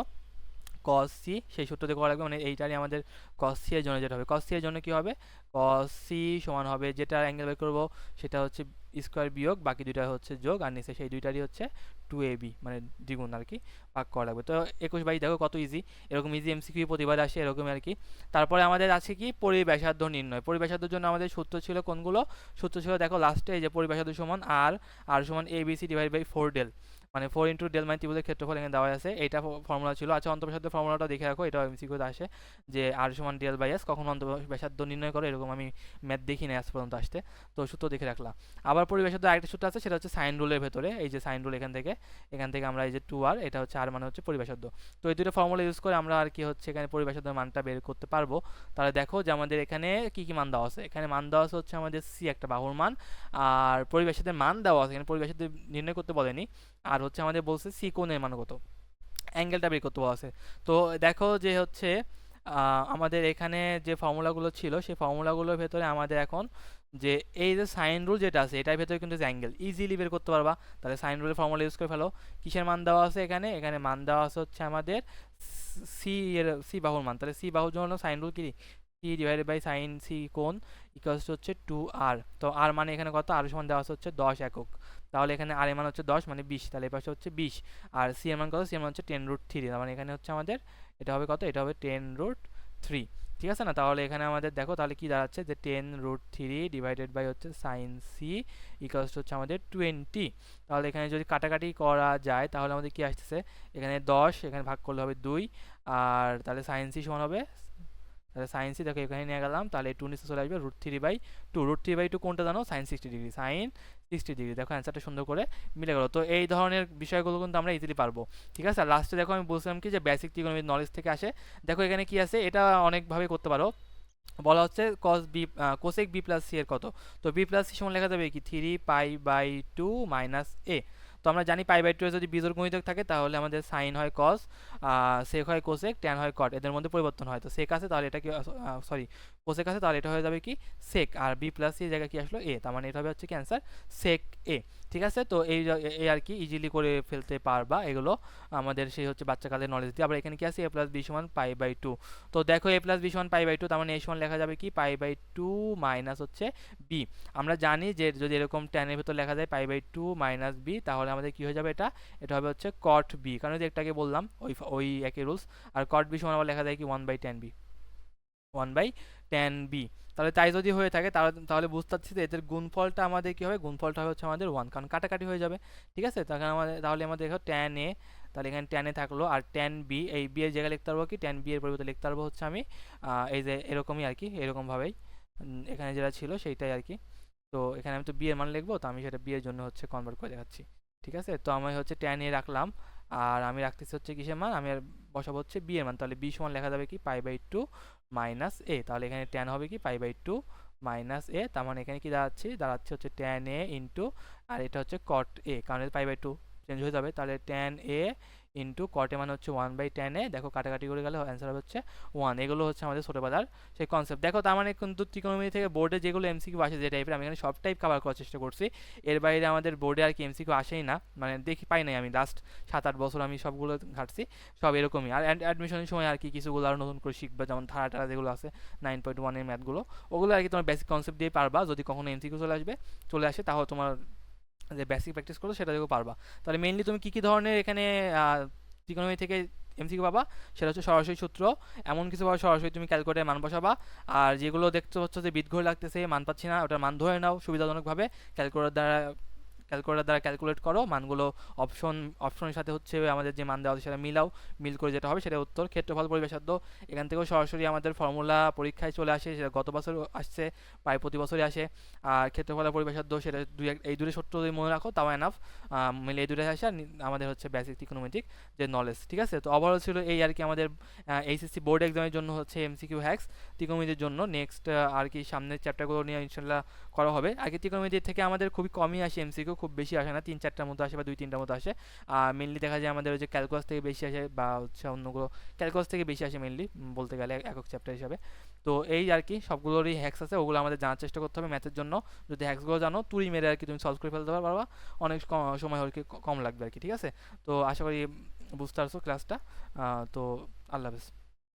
cos c, সেই সূত্র দিয়ে করা লাগবে, মানে এইটারই আমাদের cos c এর জন্য যেটা হবে, cos c এর জন্য কি হবে? cos c সমান হবে, যেটা অ্যাঙ্গেল বের করবো সেটা হচ্ছে স্কোয়ার বিয়োগ বাকি দুইটা হচ্ছে যোগ, আর নিচে সেই দুইটারই হচ্ছে 2ab মানে দ্বিগুণ আর কি ভাগ করা লাগবে। তো 21 দেখো কত ইজি, এরকম ইজি এমসিকিউ প্রতিবার আসে এরকম আর কি। তারপরে আমাদের আছে কি? পরিব্যাসার্ধ নির্ণয়। পরিব্যাসার্ধের জন্য আমাদের সূত্র ছিল কোনগুলো? সূত্র ছিল দেখো লাস্টে, এই যে পরিব্যাসার্ধ সমান আর সমান abc ডিভাইড বাই 4 ডেল, মানে 4 ইন্টু ডেল মানে ত্রিভুজের ক্ষেত্রফল এখানে দেওয়া আছে, এইটা ফর্মুলা ছিল। আচ্ছা অন্তঃব্যাসার্ধের ফর্মুলাটা দেখে রাখো, এটা এমসিকিউতে আসে যে আর সমান ডেল বাই এস, কখন অন্তঃব্যাসার্ধ নির্ণয় করো, এরকম আমি ম্যাথ দেখি না আজ পর্যন্ত আসতে, তো সূত্র দেখে রাখলাম। আবার পরিব্যাসার্ধ আরেকটা সূত্র আছে, সেটা হচ্ছে সাইন রুলের ভেতরে, এই যে সাইন রুল এখান থেকে আমরা এই যে 2r, এটা হচ্ছে আর মানে হচ্ছে পরিব্যাসার্ধ। তো এই দুটো ফর্মুলা ইউজ করে আমরা আর কি হচ্ছে এখানে পরিব্যাসার্ধের মানটা বের করতে পারবো। তাহলে দেখো যে আমাদের এখানে কি কি মান দেওয়া আছে, এখানে মান দেওয়া আছে হচ্ছে আমাদের সি একটা বাহুর মান, আর পরিব্যাসার্ধের মান দেওয়া আছে, এখানে পরিব্যাসার্ধ নির্ণয় করতে বলেনি, আর হচ্ছে আমাদের বলছে সি কোণের মান কত, অ্যাঙ্গেলটা বের করতে বলা আছে। তো দেখো যে হচ্ছে আমাদের এখানে যে ফর্মুলাগুলো ছিল সেই ফর্মুলাগুলোর ভেতরে আমাদের এখন যে এই যে সাইন রুল যেটা আছে এটার ভেতরে কিন্তু অ্যাঙ্গেল ইজিলি বের করতে পারবা। তাহলে সাইন রুলের ফর্মুলা ইউজ করে ফেলো। কিসের মান দেওয়া আছে এখানে, এখানে মান দেওয়া আছে হচ্ছে আমাদের সি বাহুর মান। তাহলে সি বাহুর জন্য সাইন রুল কি, C divided by sine C কোণ ইকুয়ালস টু হচ্ছে 2r। তো আর মানে এখানে কত, আর সমান দেওয়া আছে হচ্ছে 10 একক। তাহলে এখানে আর এর মান হচ্ছে 10 মানে 20, তাহলে এই পাশে হচ্ছে 20। আর সি এর মান কত, সি এর মান হচ্ছে 10√3, তার মানে এখানে হচ্ছে আমাদের এটা হবে কত, এটা হবে 10√3, ঠিক আছে না। তাহলে এখানে আমাদের দেখো তাহলে কি দাঁড়াচ্ছে যে 10√3 ডিভাইডেড বাই হচ্ছে সাইন সি ইকুয়ালস টু হচ্ছে আমাদের 20। তাহলে এখানে যদি কাটাকাটি করা যায় তাহলে আমাদের কি আসতেছে, এখানে 10 এখানে ভাগ করলে হবে 2, আর তাহলে সাইন সি সমান হবে, তাহলে সাইন সি দেখো এখানে নিয়ে গেলাম, তাহলে 2 নিচে চলে আসবে √3/2। √3/2 কোনটা জানো, সাইন 60 ডিগ্রি, সাইন 60 ডিগ্রি। দেখো অ্যান্সারটা সুন্দর করে মিলে গেল। তো এই ধরনের বিষয়গুলো কিন্তু আমরা ইজিলি পারবো, ঠিক আছে। আর লাস্টে দেখো আমি বলছিলাম কি যে বেসিক ত্রিকোণমিতির নলেজ থেকে আসে। দেখো এখানে কি আছে, এটা অনেকভাবে করতে পারো। বলা হচ্ছে cos b cosec b plus C এর কত, তো b প্লাস সি সমান লেখা যাবে কি 3π/2 মাইনাস এ। তো আমরা জানি π/2 এর যদি বিজোড় গুণিতক থাকে তাহলে আমাদের সাইন হয় cos, সেক হয় কোসেক, ট্যান হয় কট, এদের মধ্যে পরিবর্তন হয়। তো সেক আছে তাহলে এটা কি, সরি কোসেক আছে তাহলে এটা হয়ে যাবে কি সেক, আর b প্লাস সি এর জায়গায় কি আসলো এ, তার মানে এটা হবে হচ্ছে কি অ্যান্সার সেক এ, ঠিক আছে। তো এই আর কি ইজিলি করে ফেলতে পারবা এগুলো আমাদের সেই হচ্ছে বাচ্চাকালের নলেজ দিয়ে। আবার এখানে কি আছে a প্লাস বি সমান π/2। তো দেখো a প্লাস বি সমান π/2, তার মানে a সমান লেখা যাবে কি π/2 মাইনাস হচ্ছে বি। আমরা জানি যে যদি এরকম ট্যানের ভেতর লেখা যায় π/2 মাইনাস বি তাহলে আমাদের কি হয়ে যাবে, এটা এটা হবে হচ্ছে কট বি, কারণ যদি একটাকে বললাম ওই একই রুলস। আর কট বি সমান আবার লেখা যায় কি 1/10b, 1/10b। তাহলে তাই যদি হয়ে থাকে তাহলে তাহলে বুঝতে পারছি যে এদের গুণফলটা আমাদের কি হবে, গুণফলটা হবে হচ্ছে আমাদের 1, কারণ কাটাকাটি হয়ে যাবে, ঠিক আছে। তাহলে আমাদের দেখো ট্যান এ, তাহলে এখানে ট্যান এ থাকলো, আর ট্যান বি, এই বি এর জায়গায় লিখতে পারবো কি, ট্যান বি এর পরিবর্তে লিখতে পারবো হচ্ছে আমি এই যে এরকমই আর কি, এরকমভাবেই এখানে যেটা ছিল সেইটাই আর কি। তো এখানে আমি তো বি এর মান লিখবো, তো আমি সেটা বি এর জন্য হচ্ছে কনভার্ট করে দেখাচ্ছি, ঠিক আছে। তো আমি হচ্ছে ট্যান এ রাখলাম, আর আমি রাখতেছি হচ্ছে কিসের মান, আমি আর বসাবো হচ্ছে বি এর মান। তাহলে বি সমান লেখা যাবে কি π/2 মাইনাস এ, তাহলে এখানে ট্যান হবে কি π/2 মাইনাস এ, তার মানে এখানে কি দাঁড়াচ্ছে হচ্ছে ট্যান এ ইন্টু, আর এটা হচ্ছে কট এ, কারণ π/2 চেঞ্জ হয়ে যাবে, তাহলে ট্যান এ ইন্টু কট এ মানে হচ্ছে 1/10 এ। দেখো কাটাকাটি করে গেলে অ্যান্সার হচ্ছে 1। এগুলো হচ্ছে আমাদের ছোটোবেলার সেই কনসেপ্ট। দেখো তার মানে কিন্তু ত্রিকোণমিতি থেকে বোর্ডে যেগুলো এমসিকিউ আসে যে টাইপের, আমি এখানে সব টাইপ কভার করার চেষ্টা করছি। এর বাইরে আমাদের বোর্ডে আর কি এমসিকিউ আসেই না, মানে পাই নাই আমি লাস্ট 7-8 বছর আমি সবগুলো ঘাটছি, সব এরকমই। আর অ্যাডমিশনের সময় আর কি কিছুগুলো আরও নতুন করে শিখবে, যেমন ধারা টারা যেগুলো আছে 9.1 এর ম্যাথগুলো, ওগুলো আর কি তোমার বেসিক কনসেপ্ট দিয়ে পারবা। যদি কখনো এমসিকিউ চলে আসে তাহলে তোমার যে বেসিক প্র্যাকটিস করো সেটা দিয়েও পারবা। তাহলে মেইনলি তুমি কী কী ধরনের এখানে ত্রিকোণমিতি থেকে এমসিকিউ পাবা, সেটা হচ্ছে সরাসরি সূত্র, এমন কিছু পাবা সরাসরি তুমি ক্যালকুলেটারে মান বসাবা। আর যেগুলো দেখতে পাচ্ছ যে বিটঘর লাগতেছে, মান পাচ্ছি না, ওটার মান ধরে নাও সুবিধাজনকভাবে, ক্যালকুলেটার দ্বারা ক্যালকুলেট করো মানগুলো, অপশনের সাথে হচ্ছে আমাদের যে মান দেওয়া আছে সেটা মিল করে যেটা হবে সেটা উত্তর। ক্ষেত্রফল পরিব্যাসার্ধ এখান থেকেও সরাসরি আমাদের ফর্মুলা পরীক্ষায় চলে আসে, সেটা গত বছর আসছে, প্রায় প্রতি বছরই আসে। আর ক্ষেত্রফল পরিব্যাসার্ধ সেটা এই দুটো সূত্র যদি মনে রাখো তাও এনাফ, মিলে এই দুটোই আসে। আর আমাদের হচ্ছে বেসিক ত্রিকোণমিতিক যে নলেজ, ঠিক আছে। তো ওভারঅল ছিল এই আর কি আমাদের এইচএসসি বোর্ড এক্সামের জন্য হচ্ছে এমসিকিউ হ্যাক্স ত্রিকোণমিতির জন্য। নেক্সট আর কি সামনের চ্যাপ্টারগুলো নিয়ে ইনশাল্লাহ করা হবে। আগে ত্রিকোণমিতির থেকে আমাদের খুবই কমই আসে এমসিকিউ, খুব বেশি আসে না, 3-4টার মতো আসে বা 2-3টার মতো আসে। আর মেনলি দেখা যায় আমাদের হচ্ছে ক্যালকুলাস থেকে বেশি আসে, বা হচ্ছে অন্যগুলো ক্যালকুলাস থেকে বেশি আসে মেনলি বলতে গেলে একক চ্যাপ্টার হিসাবে। তো এই আর কি সবগুলোরই হ্যাক্স আছে, ওগুলো আমাদের জানার চেষ্টা করতে হবে ম্যাথের জন্য। যদি হ্যাক্সগুলো জানো তুই মেরে আর কি তুমি সলভ করে ফেলতে পারবা, অনেক সময় আর কি কম লাগবে আর কি, ঠিক আছে। তো আশা করি বুঝতে পারছো ক্লাসটা। তো আল্লাহ হাফেজ।